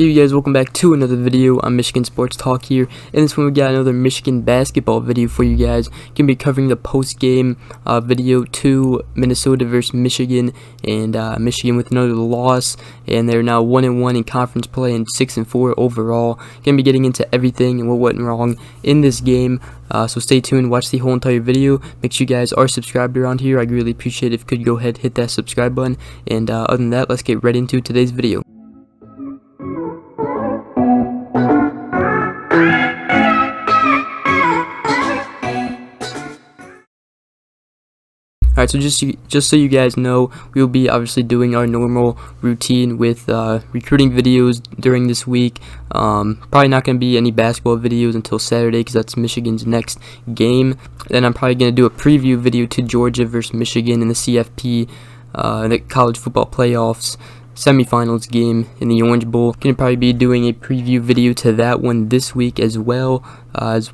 Hey you guys, welcome back to another video on Michigan Sports Talk here. In this one we got another Michigan basketball video for you guys. Gonna be covering the post-game video to Minnesota versus Michigan, and Michigan with another loss, and they're now 1-1 in conference play and 6-4 overall. Gonna be getting into everything and what went wrong in this game. So stay tuned, watch the whole entire video. Make sure you guys are subscribed around here. I'd really appreciate it if you could go ahead, hit that subscribe button. And other than that, let's get right into today's video. Alright, so just so you guys know, we will be obviously doing our normal routine with recruiting videos during this week. Probably not going to be any basketball videos until Saturday because that's Michigan's next game. Then I'm probably going to do a preview video to Georgia versus Michigan in the CFP, the college football playoffs semifinals game in the Orange Bowl. Gonna probably be doing a preview video to that one this week as well as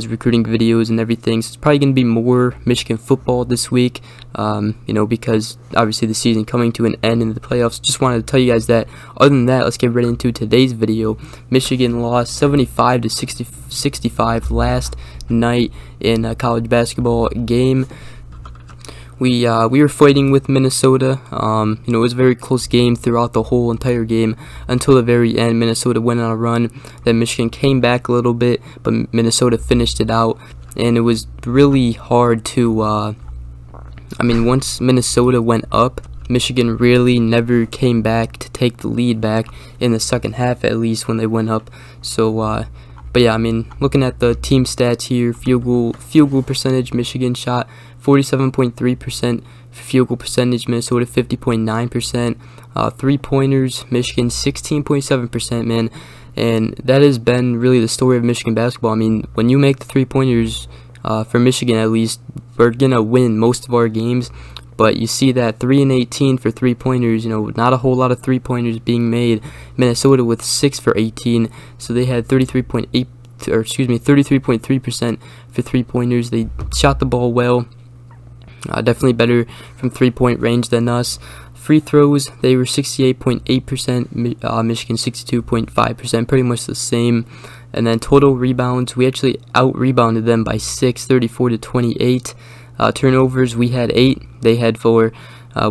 recruiting videos and everything. So it's probably gonna be more Michigan football this week, because obviously the season coming to an end in the playoffs. Just wanted to tell you guys that. Other than that, let's get right into today's video. Michigan lost 75 to 65 last night in a college basketball game. We were fighting with Minnesota. It was a very close game throughout the whole entire game until the very end. Minnesota went on a run. Then Michigan came back a little bit, but Minnesota finished it out. And it was really hard to, once Minnesota went up, Michigan really never came back to take the lead back in the second half, at least when they went up. So, but yeah, looking at the team stats here, field goal percentage, Michigan shot 47.3%, field goal percentage, Minnesota 50.9%, 3-pointers, Michigan 16.7%, man. And that has been really the story of Michigan basketball. When you make the 3-pointers, for Michigan at least, we're gonna win most of our games. But you see that 3 and 18 for 3-pointers, not a whole lot of 3-pointers being made. Minnesota with 6 for 18, so they had 33.3% for 3-pointers. They shot the ball well, definitely better from 3-point range than us. Free throws, they were 68.8%, Michigan 62.5%, pretty much the same. And then total rebounds, we actually out-rebounded them by 6, 34 to 28. Turnovers, we had 8, they had 4.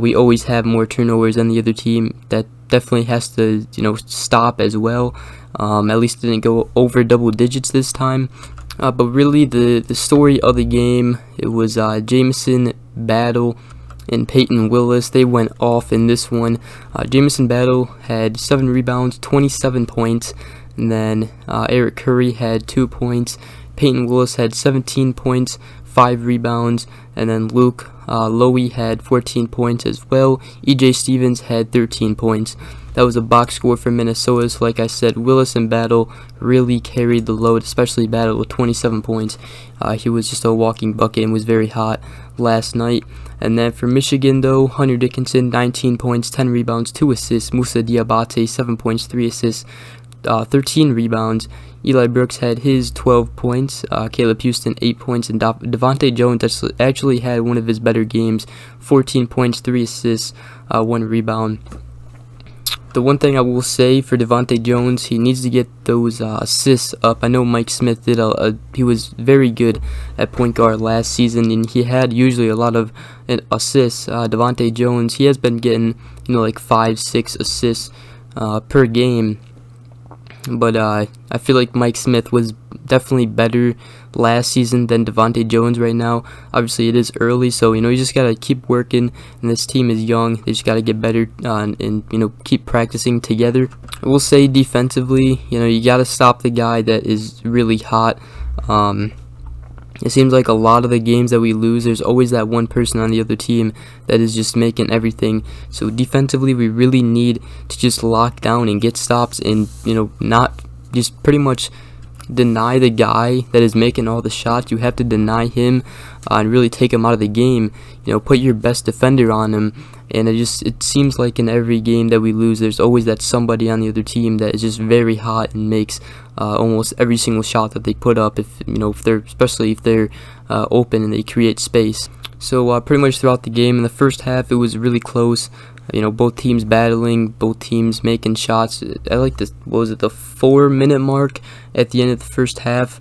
We always have more turnovers than the other team. That definitely has to, stop as well. At least it didn't go over double digits this time. But really, the story of the game, it was Jamison Battle and Peyton Willis. They went off in this one. Jamison Battle had 7 rebounds, 27 points. And then Eric Curry had 2 points. Peyton Willis had 17 points, 5 rebounds, and then Luke Lowy had 14 points as well. E.J. Stevens had 13 points. That was a box score for Minnesota. So like I said, Willis and Battle really carried the load, especially Battle with 27 points. He was just a walking bucket and was very hot last night. And then for Michigan though, Hunter Dickinson 19 points, 10 rebounds, 2 assists. Musa Diabate 7 points, 3 assists, 13 rebounds. Eli Brooks had his 12 points, Caleb Houston 8 points, and Devontae Jones actually had one of his better games, 14 points, 3 assists, 1 rebound. The one thing I will say for Devontae Jones, he needs to get those assists up. I know Mike Smith did he was very good at point guard last season, and he had usually a lot of assists. Devontae Jones, he has been getting like 5-6 assists per game. But I feel like Mike Smith was definitely better last season than Devontae Jones right now. Obviously, it is early, so you just gotta keep working. And this team is young; they just gotta get better and keep practicing together. I will say defensively, you gotta stop the guy that is really hot. It seems like a lot of the games that we lose, there's always that one person on the other team that is just making everything. So defensively, we really need to just lock down and get stops and, not just pretty much deny the guy that is making all the shots. You have to deny him and really take him out of the game. Put your best defender on him. And it seems like in every game that we lose, there's always that somebody on the other team that is just very hot and makes almost every single shot that they put up. Especially if they're open and they create space. So pretty much throughout the game, in the first half, it was really close. both teams battling, both teams making shots. I like this. What was it, the 4-minute mark at the end of the first half?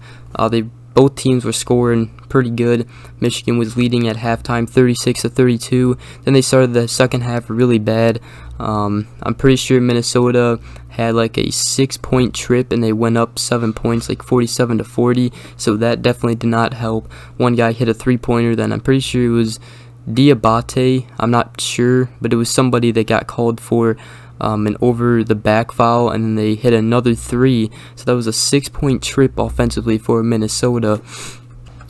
Both teams were scoring pretty good. Michigan was leading at halftime 36-32. Then they started the second half really bad. I'm pretty sure Minnesota had like a 6-point trip and they went up 7 points, like 47-40. So that definitely did not help. One guy hit a 3-pointer. Then I'm pretty sure it was Diabate. I'm not sure, but it was somebody that got called for an over the back foul, and then they hit another 3. So that was a 6-point trip offensively for Minnesota.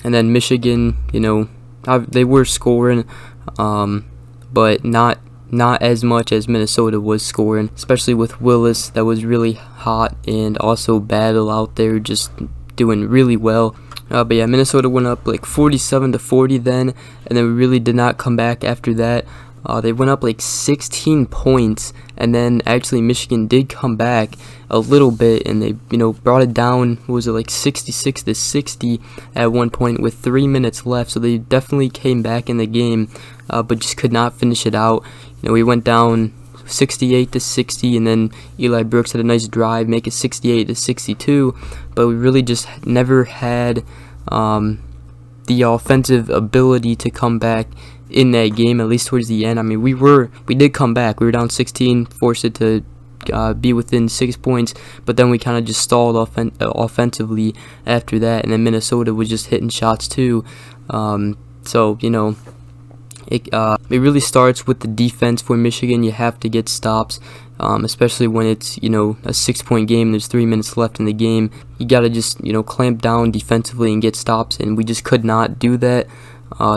And then Michigan, they were scoring, but not as much as Minnesota was scoring, especially with Willis. That was really hot, and also Battle out there just doing really well. But yeah, Minnesota went up like 47-40 then, and then we really did not come back after that. They went up like 16 points, and then actually Michigan did come back a little bit, and they brought it down. What was it, like 66-60 at one point with 3 minutes left? So they definitely came back in the game, but just could not finish it out. We went down 68-60, and then Eli Brooks had a nice drive, make it 68-62. But we really just never had the offensive ability to come back in that game, at least towards the end. I mean, we did come back. We were down 16, forced it to be within 6 points, but then we kind of just stalled offensively after that, and then Minnesota was just hitting shots too. It really starts with the defense for Michigan. You have to get stops, especially when it's a 6-point game. There's 3 minutes left in the game. You got to just clamp down defensively and get stops, and we just could not do that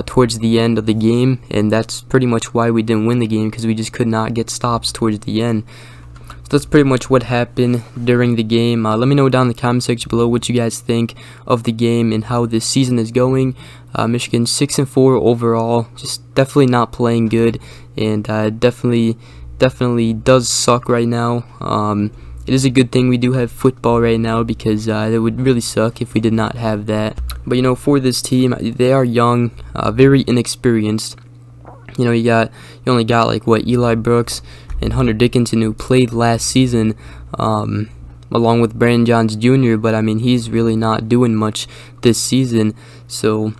towards the end of the game, and that's pretty much why we didn't win the game, because we just could not get stops towards the end. So that's pretty much what happened during the game. Let me know down in the comment section below what you guys think of the game and how this season is going. Michigan 6-4 overall, just definitely not playing good, and definitely does suck right now. It is a good thing we do have football right now, because it would really suck if we did not have that. But for this team, they are young, very inexperienced. You only got like Eli Brooks and Hunter Dickinson, who played last season, along with Brandon Johns Jr. But I mean, he's really not doing much this season. So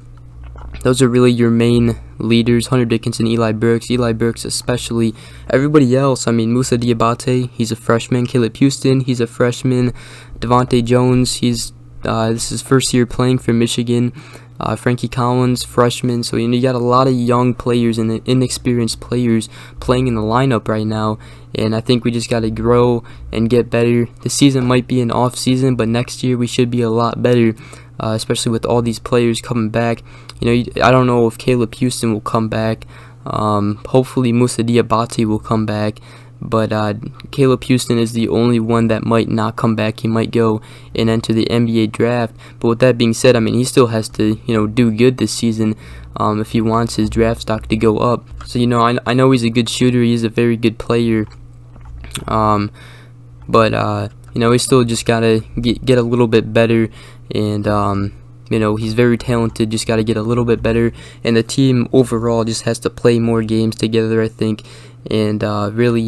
those are really your main leaders: Hunter Dickinson, Eli Brooks especially. Everybody else, I mean, Musa Diabate, he's a freshman. Caleb Houston, he's a freshman. Devontae Jones, this is his first year playing for Michigan. Frankie Collins, freshman. So you got a lot of young players and inexperienced players playing in the lineup right now, and I think we just got to grow and get better. The season might be an off season, but next year we should be a lot better, especially with all these players coming back. I don't know if Caleb Houston will come back. Hopefully Musa Diabate will come back, but Caleb Houston is the only one that might not come back. He might go and enter the NBA draft. But with that being said, I mean, he still has to do good this season if he wants his draft stock to go up. So I know he's a good shooter. He's a very good player. But he still just gotta get a little bit better, and he's very talented, just got to get a little bit better, and the team overall just has to play more games together, I think, and really,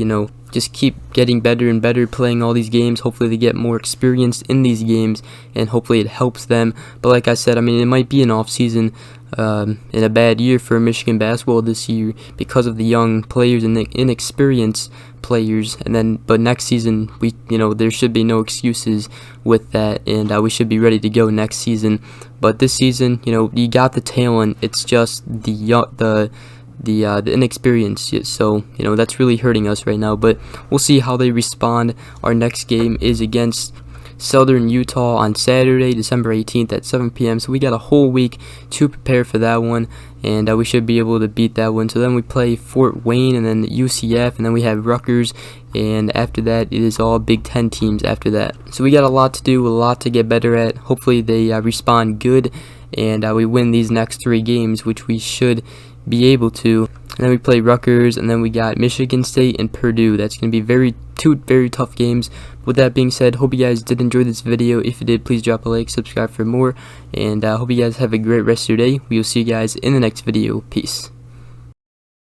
just keep getting better and better, playing all these games. Hopefully they get more experience in these games, and hopefully it helps them. But like I said, I mean, it might be an off season and a bad year for Michigan basketball this year because of the young players and the inexperienced players, but next season there should be no excuses with that, and we should be ready to go next season. But this season, you got the talent, it's just the inexperience. So that's really hurting us right now, but we'll see how they respond. Our next game is against Southern Utah on Saturday, December 18th at 7 p.m. So we got a whole week to prepare for that one, and we should be able to beat that one. So then we play Fort Wayne and then UCF, and then we have Rutgers, and after that it is all Big Ten teams after that. So we got a lot to do, a lot to get better at. Hopefully they respond good, and we win these next 3 games, which we should be able to. And then we play Rutgers, and then we got Michigan State and Purdue. That's going to be two very tough games. With that being said, hope you guys did enjoy this video. If you did, please drop a like, subscribe for more, and hope you guys have a great rest of your day. We will see you guys in the next video. Peace.